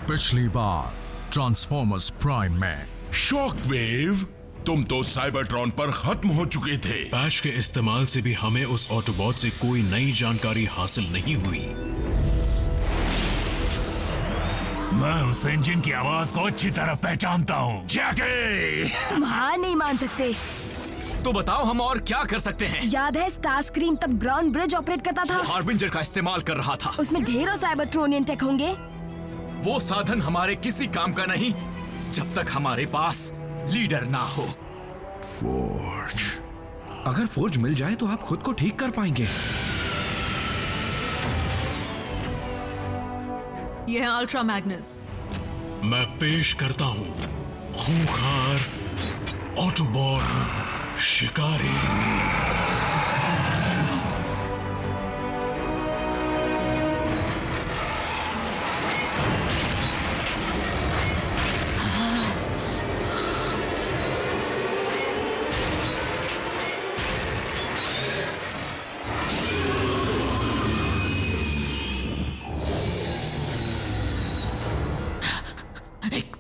पिछली बार transformers prime में shockwave, तुम तो साइबरट्रॉन पर खत्म हो चुके थे। पैच के इस्तेमाल से भी हमें उस ऑटोबॉट से कोई नई जानकारी हासिल नहीं हुई। मैं उस इंजन की आवाज को अच्छी तरह पहचानता हूँ। जैकी! तुम हार नहीं मान सकते। तो बताओ हम और क्या कर सकते हैं? याद है स्टार स्क्रीन तब ग्राउंड ब्रिज ऑपरेट करता था? हार्बिंजर का इस्तेमाल कर रहा था। उसमें ढेरों साइबरट्रोनियन टेक होंगे। वो साधन हमारे किसी काम का नहीं जब तक हमारे पास लीडर ना हो। फोर्ज, अगर फोर्ज मिल जाए तो आप खुद को ठीक कर पाएंगे। यह है अल्ट्रा मैग्नस। मैं पेश करता हूँ खूंखार ऑटोबॉट शिकारी।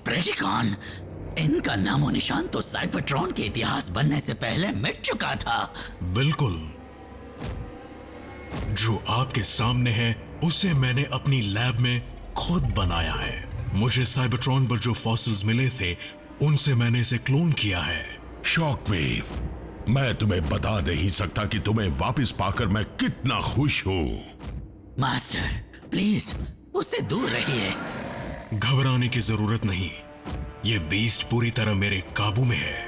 प्रेडिकॉन, इनका नामो निशान तो साइबरट्रॉन के इतिहास बनने से पहले मिट चुका था। बिल्कुल, जो आपके सामने है उसे मैंने अपनी लैब में खुद बनाया है। मुझे साइबरट्रॉन पर जो फॉसिल्स मिले थे उनसे मैंने इसे क्लोन किया है। शॉकवेव, मैं तुम्हें बता नहीं सकता कि तुम्हें वापस पाकर मैं कितना खुश हूँ। मास्टर, प्लीज उससे दूर रहिए। घबराने की जरूरत नहीं, ये बीस्ट पूरी तरह मेरे काबू में है।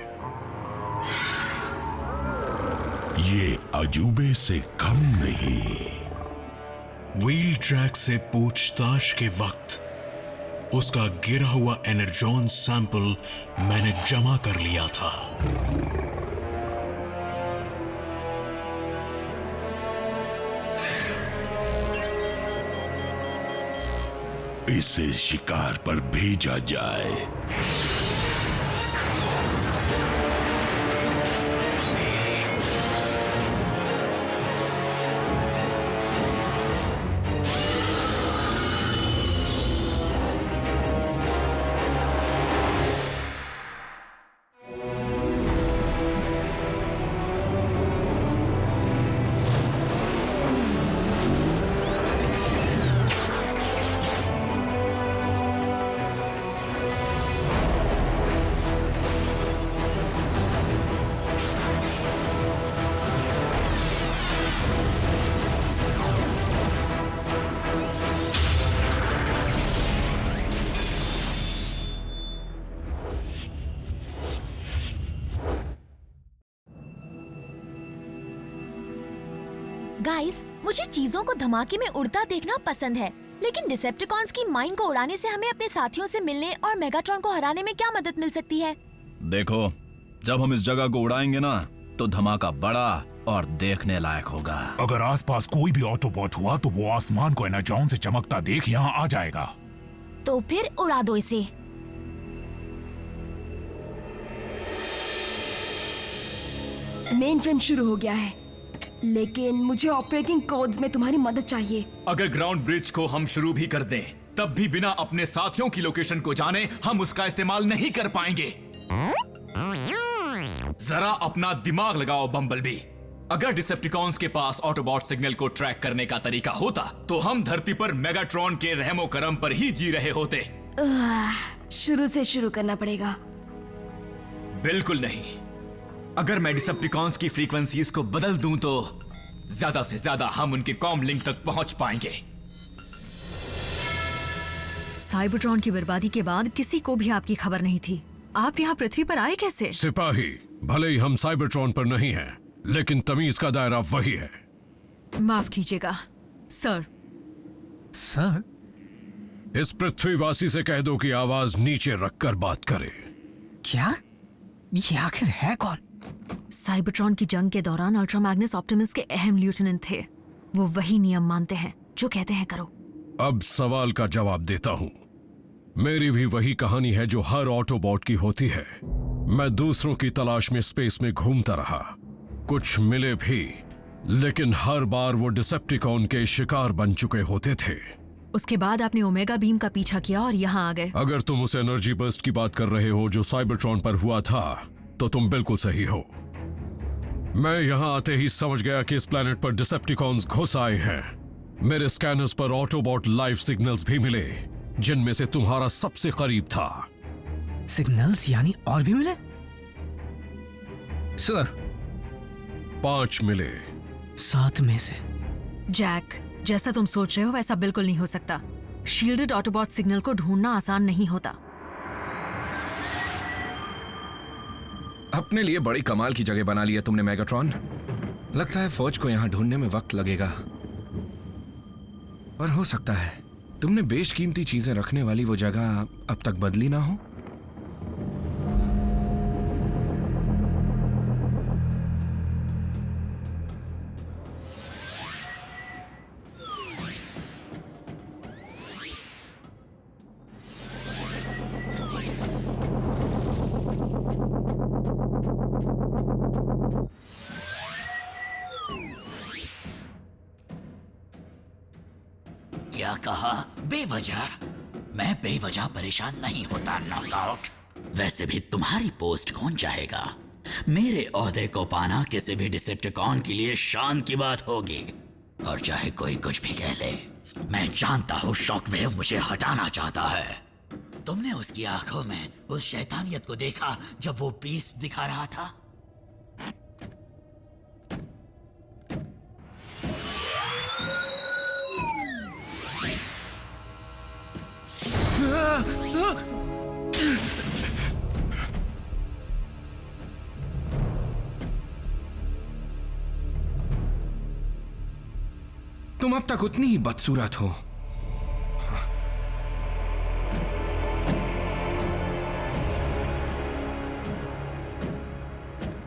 ये अजूबे से कम नहीं। व्हील ट्रैक से पूछताछ के वक्त उसका गिरा हुआ एनर्जॉन सैंपल मैंने जमा कर लिया था। इसे शिकार पर भेजा जाए। गाइस, मुझे चीजों को धमाके में उड़ता देखना पसंद है, लेकिन डिसेप्टिकॉन्स की माइन को उड़ाने से हमें अपने साथियों से मिलने और मेगाट्रॉन को हराने में क्या मदद मिल सकती है? देखो, जब हम इस जगह को उड़ाएंगे ना, तो धमाका बड़ा और देखने लायक होगा। अगर आसपास कोई भी ऑटोबॉट हुआ तो वो आसमान को एनर्जॉन से चमकता देख यहाँ आ जाएगा। तो फिर उड़ा दो इसे। मेन फ्रेम शुरू हो गया है, लेकिन मुझे ऑपरेटिंग कोड्स में तुम्हारी मदद चाहिए। अगर ग्राउंड ब्रिज को हम शुरू भी कर दें, तब भी बिना अपने साथियों की लोकेशन को जाने हम उसका इस्तेमाल नहीं कर पाएंगे। जरा अपना दिमाग लगाओ बम्बलबी। अगर डिसेप्टिकॉन्स के पास ऑटोबॉट सिग्नल को ट्रैक करने का तरीका होता, तो हम धरती पर मेगाट्रॉन के रहमो करम पर ही जी रहे होते। शुरू से शुरू करना पड़ेगा। बिल्कुल नहीं। अगर मैं डिसेप्टिकॉन्स की फ्रीक्वेंसीज को बदल दूं तो ज्यादा से ज्यादा हम उनके कॉम लिंक तक पहुंच पाएंगे। साइबरट्रॉन की बर्बादी के बाद किसी को भी आपकी खबर नहीं थी। आप यहाँ पृथ्वी पर आए कैसे? सिपाही, भले ही हम साइबरट्रॉन पर नहीं हैं, लेकिन तमीज का दायरा वही है। माफ कीजिएगा सर। सर? इस पृथ्वीवासी से कह दो कि आवाज नीचे रखकर बात करे। क्या? ये आखिर है कौन? साइबरट्रॉन की जंग के दौरान अल्ट्रा मैग्नस ऑप्टिमस के अहम लेफ्टिनेंट थे। वो वही नियम मानते हैं जो कहते हैं करो। अब सवाल का जवाब देता हूँ। मेरी भी वही कहानी है जो हर ऑटोबॉट की होती है। मैं दूसरों की तलाश में स्पेस में घूमता रहा, कुछ मिले भी, लेकिन हर बार वो डिसेप्टिकॉन के शिकार बन चुके होते थे। उसके बाद आपने ओमेगा बीम का पीछा किया और यहाँ आ गए। अगर तुम उस एनर्जी बर्स्ट की बात कर रहे हो जो साइबरट्रॉन पर हुआ था, तो तुम बिल्कुल सही हो। मैं यहाँ आते ही समझ गया कि इस प्लेनेट पर डिसेप्टिकॉन्स घुस आए हैं। मेरे स्कैनर्स पर ऑटोबॉट लाइव सिग्नल्स भी मिले, जिनमें से तुम्हारा सबसे करीब था। सिग्नल्स यानी और भी मिले? सर 5 मिले। 7 में से। जैक, जैसा तुम सोच रहे हो वैसा बिल्कुल नहीं हो सकता। शील्डेड ऑटोबॉट सिग्नल को ढूंढना आसान नहीं होता। अपने लिए बड़ी कमाल की जगह बना ली है तुमने मेगाट्रॉन। लगता है फौज को यहाँ ढूंढने में वक्त लगेगा, पर हो सकता है तुमने बेशकीमती चीजें रखने वाली वो जगह अब तक बदली ना हो। क्या कहा? बेवजह? मैं बेवजह परेशान नहीं होता नॉकआउट। वैसे भी तुम्हारी पोस्ट कौन चाहेगा? मेरे ओहदे को पाना किसी भी डिसेप्टिकॉन के लिए शान की बात होगी, और चाहे कोई कुछ भी कह ले, मैं जानता हूँ शॉकवेव मुझे हटाना चाहता है। तुमने उसकी आंखों में उस शैतानियत को देखा जब वो पीस दिखा रहा था। तुम अब तक उतनी ही बदसूरत हो।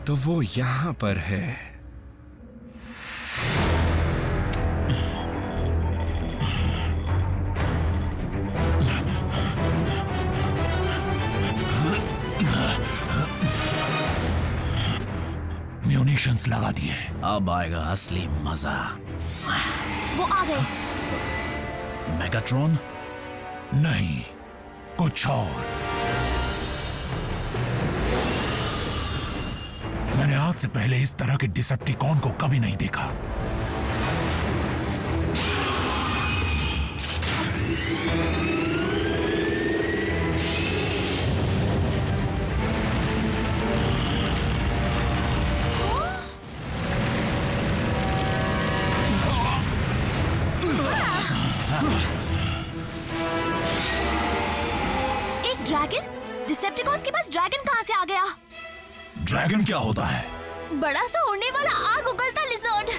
तो वो यहां पर है। म्यूनिशंस लगा दिए। अब आएगा असली मजा। वो आ गए। मेगाट्रॉन? नहीं, कुछ और। मैंने आज से पहले इस तरह के डिसेप्टिकॉन को कभी नहीं देखा। एक ड्रैगन? डिसेप्टिकॉन्स के पास ड्रैगन कहां से आ गया? ड्रैगन क्या होता है? बड़ा सा उड़ने वाला आग उगलता लिजर्ड।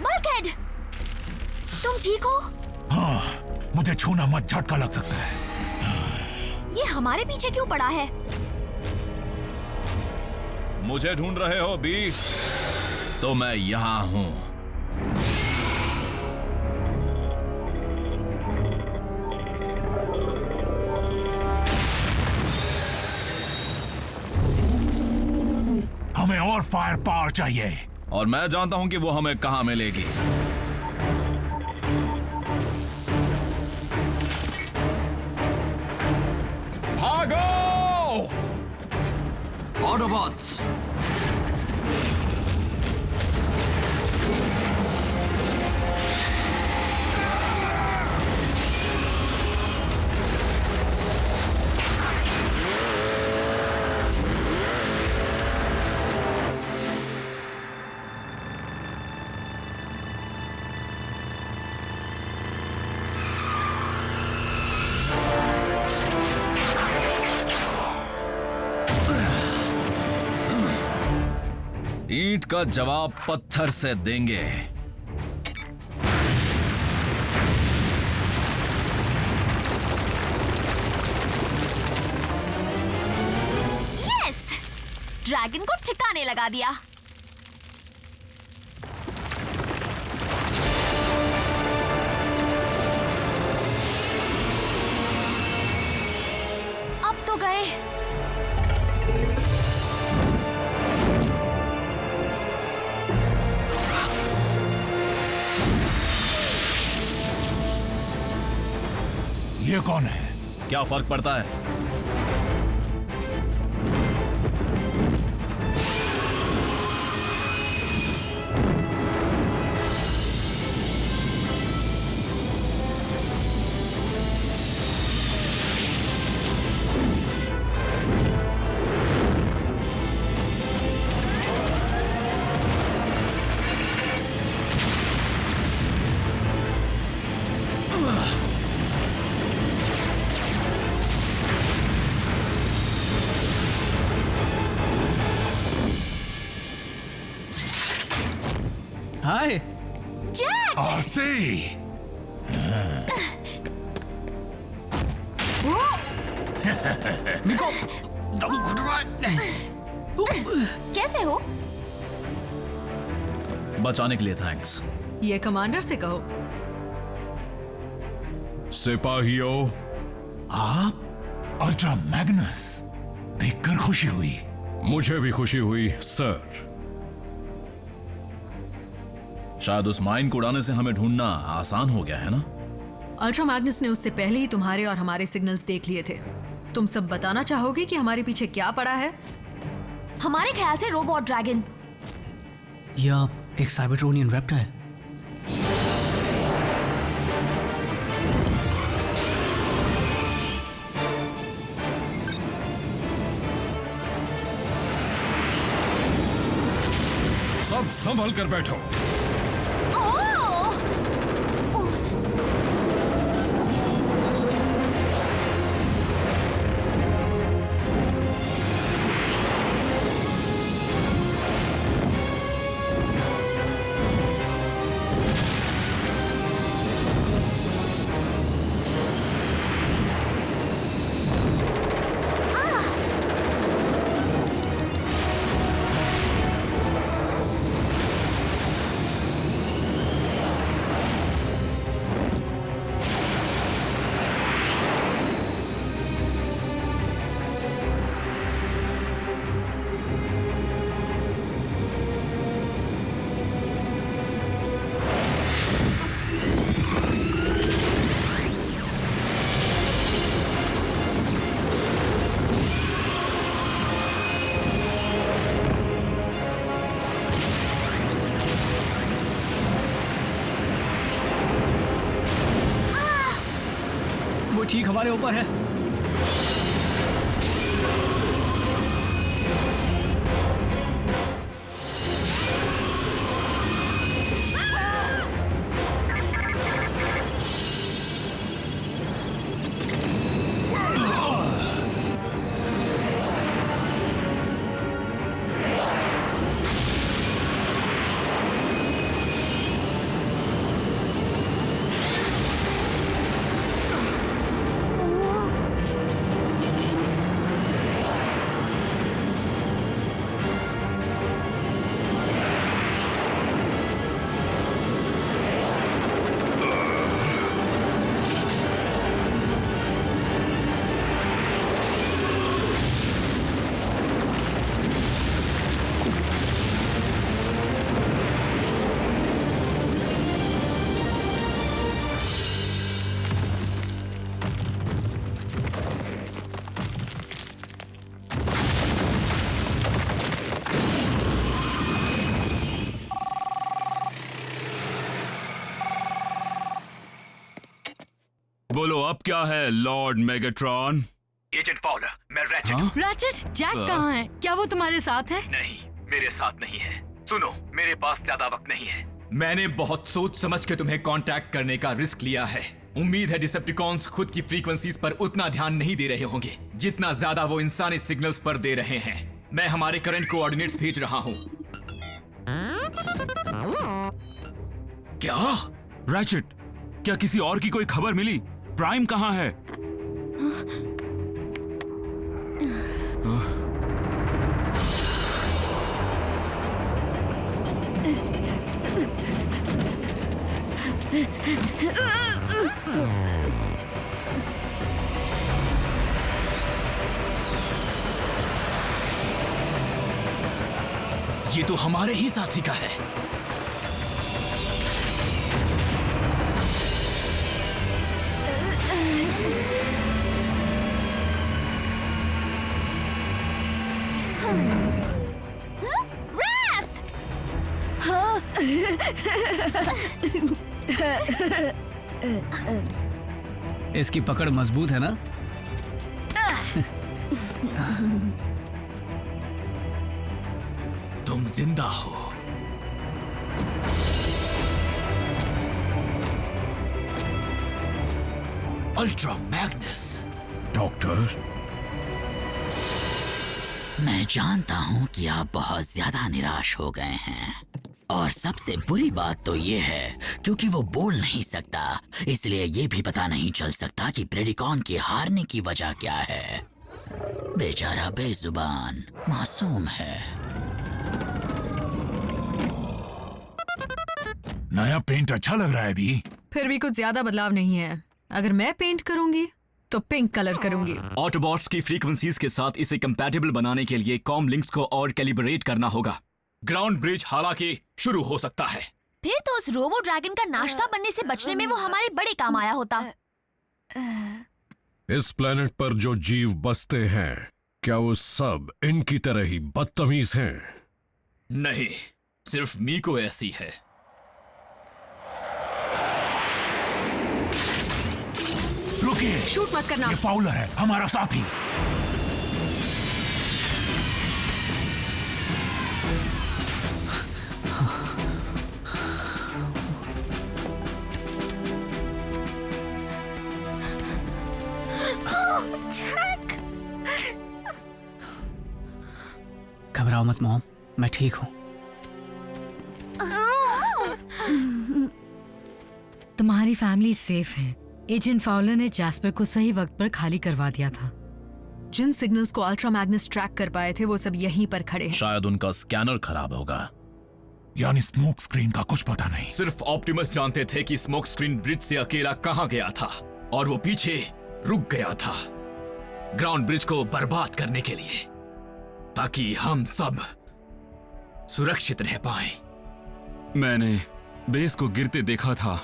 बल्कहेड, तुम ठीक हो? हाँ, मुझे छूना मत, झटका लग सकता है। ये हमारे पीछे क्यों पड़ा है? मुझे ढूंढ रहे हो बीस्ट? तो मैं यहां हूं। हमें और फायर पावर चाहिए। और मैं जानता हूं कि वो हमें कहां मिलेगी। भागो! ऑटोबॉट्स! ईंट का जवाब पत्थर से देंगे। यस! ड्रैगन को ठिकाने लगा दिया। अब तो गए। ये कौन है? क्या फर्क पड़ता है? हाय जैक! आरसी! मिको, दम घुट रहा है। कैसे हो? बचाने के लिए थैंक्स। ये कमांडर से कहो। सिपाहियों, आप अल्ट्रा मैग्नस देखकर खुशी हुई। मुझे भी खुशी हुई सर। शायद उस माइन को उड़ाने से हमें ढूंढना आसान हो गया है ना? अल्ट्रा मैग्नस ने उससे पहले ही तुम्हारे और हमारे सिग्नल्स देख लिए थे। तुम सब बताना चाहोगे कि हमारे पीछे क्या पड़ा है? हमारे ख्याल से रोबोट ड्रैगन। या एक साइबरट्रोनियन रेप्टाइल। सब संभल कर बैठो। वो ठीक हमारे ऊपर है। बोलो अब क्या है लॉर्ड मेगाट्रॉन? एजेंट फाउलर, मैं रैचेट। रैचेट, जैक कहाँ है? क्या वो तुम्हारे साथ है? नहीं, मेरे साथ नहीं है। सुनो, मेरे पास ज्यादा वक्त नहीं है। मैंने बहुत सोच समझ के तुम्हें कांटेक्ट करने का रिस्क लिया है। उम्मीद है डिसेप्टिकॉन्स खुद की फ्रीक्वेंसीज पर उतना ध्यान नहीं दे रहे होंगे जितना ज्यादा वो इंसानी सिग्नल्स पर दे रहे हैं। मैं हमारे करंट कोऑर्डिनेट्स भेज रहा हूँ। क्या? रैचेट, क्या किसी और की कोई खबर मिली? प्राइम कहाँ है? ये तो हमारे ही साथी का है। इसकी पकड़ मजबूत है ना? तुम जिंदा हो। Ultra Magnus. डॉक्टर, मैं जानता हूं कि आप बहुत ज्यादा निराश हो गए हैं और सबसे बुरी बात तो ये है क्योंकि वो बोल नहीं सकता, इसलिए ये भी पता नहीं चल सकता कि प्रेडिकॉन के हारने की वजह क्या है। बेचारा बेजुबान मासूम है। नया पेंट अच्छा लग रहा है अभी। फिर भी कुछ ज्यादा बदलाव नहीं है। अगर मैं पेंट करूंगी तो पिंक कलर करूंगी। ऑटोबॉट्स की फ्रीक्वेंसीज के साथ इसे कंपैटिबल बनाने के लिए कॉम लिंक्स को और कैलिब्रेट करना होगा। ग्राउंड ब्रिज हालांकि शुरू हो सकता है। फिर तो उस रोबो ड्रैगन का नाश्ता बनने से बचने में वो हमारे बड़े काम आया होता। इस प्लेनेट पर जो जीव बसते हैं, क्या वो सब इनकी तरह ही बदतमीज हैं? नहीं, सिर्फ मीको ऐसी है। रुकिए, शूट मत करना। ये फाउलर है, हमारा साथी। घबराओ मत मॉम, मैं ठीक हूं। तुम्हारी फैमिली सेफ है। एजेंट फाउलर ने जैस्पर को सही वक्त पर खाली करवा दिया था। जिन सिग्नल्स को अल्ट्रा मैग्नस ट्रैक कर पाए थे वो सब यहीं पर खड़े हैं। शायद उनका स्कैनर खराब होगा। यानी स्मोक स्क्रीन का कुछ पता नहीं। सिर्फ ऑप्टिमस जानते थे कि स्मोक स्क्रीन ब्रिज से अकेला कहां गया था और वो पीछे रुक गया था ग्राउंड ब्रिज को बर्बाद करने के लिए, ताकि हम सब सुरक्षित रह पाए। मैंने बेस को गिरते देखा था,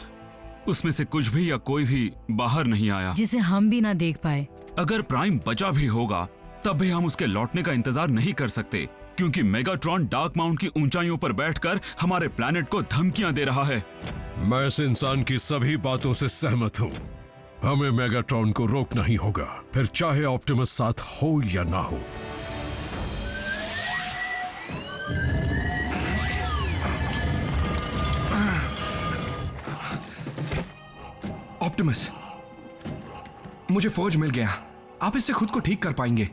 उसमें से कुछ भी या कोई भी बाहर नहीं आया, जिसे हम भी ना देख पाए। अगर प्राइम बचा भी होगा तब भी हम उसके लौटने का इंतजार नहीं कर सकते, क्योंकि मेगाट्रॉन डार्क माउंट की ऊंचाइयों पर बैठकर हमारे प्लैनेट को धमकियां दे रहा है। मैं इस इंसान की सभी बातों से सहमत हूँ। हमें मेगाट्रॉन को रोकना ही होगा, फिर चाहे ऑप्टिमस साथ हो या ना हो। ऑप्टिमस, मुझे फौज मिल गया। आप इससे खुद को ठीक कर पाएंगे।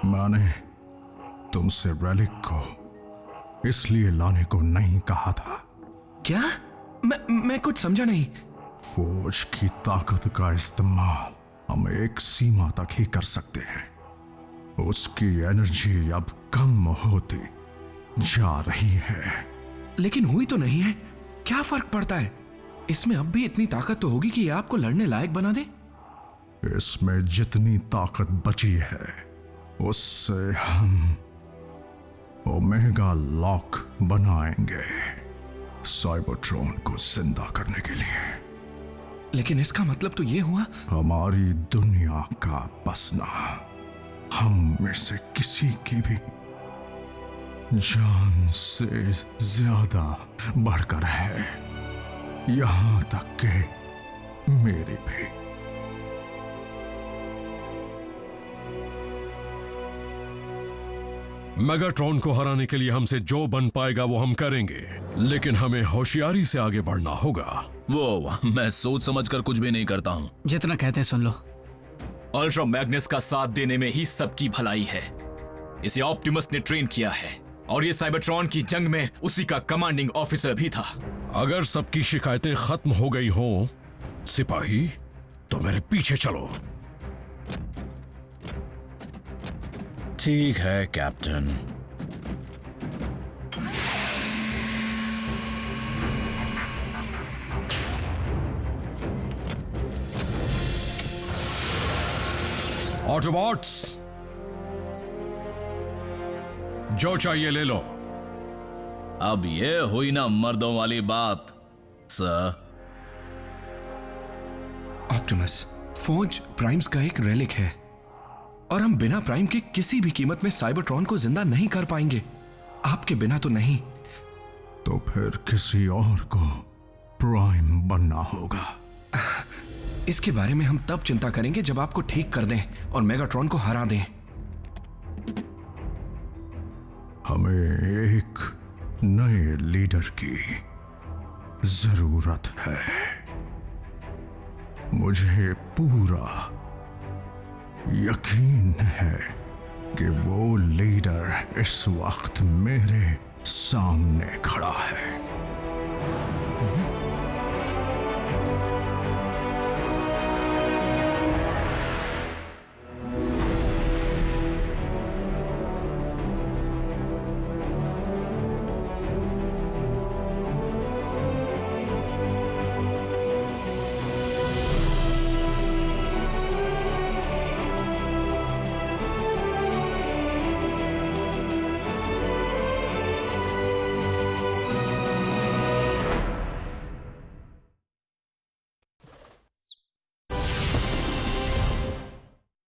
मैंने तुमसे रेलिक को इसलिए लाने को नहीं कहा था। क्या? मैं कुछ समझा नहीं। फौज की ताकत का इस्तेमाल हम एक सीमा तक ही कर सकते हैं। उसकी एनर्जी अब कम होती जा रही है। लेकिन हुई तो नहीं है। क्या फर्क पड़ता है? इसमें अब भी इतनी ताकत तो होगी कि ये आपको लड़ने लायक बना दे। इसमें जितनी ताकत बची है उससे हम ओमेगा लॉक बनाएंगे साइबरट्रॉन को जिंदा करने के लिए। लेकिन इसका मतलब तो ये हुआ हमारी दुनिया का बसना हम में से किसी की भी जान से ज्यादा बढ़कर है, यहां तक कि मेरी भी। मेगाट्रॉन को हराने के लिए हमसे जो बन पाएगा वो हम करेंगे, लेकिन हमें होशियारी से आगे बढ़ना होगा। वो मैं सोच समझ कर कुछ भी नहीं करता हूँ। जितना कहते हैं सुन लो। अल्ट्रा मैग्नस का साथ देने में ही सबकी भलाई है। इसे ऑप्टिमस ने ट्रेन किया है और ये साइबरट्रॉन की जंग में उसी का कमांडिंग ऑफिसर भी था। अगर सबकी शिकायतें खत्म हो गई हों, सिपाही, तो मेरे पीछे चलो। ठीक है कैप्टन। ऑटोबॉट्स, जो चाहिए ले लो। अब ये हुई ना मर्दों वाली बात, सर। ऑप्टिमस, फौज प्राइम्स का एक रेलिक है और हम बिना प्राइम के किसी भी कीमत में साइबरट्रॉन को जिंदा नहीं कर पाएंगे। आपके बिना तो नहीं। तो फिर किसी और को प्राइम बनना होगा। इसके बारे में हम तब चिंता करेंगे जब आपको ठीक कर दें और मेगाट्रॉन को हरा दें। हमें एक नए लीडर की जरूरत है। मुझे पूरा यकीन है कि वो लीडर इस वक्त मेरे सामने खड़ा है।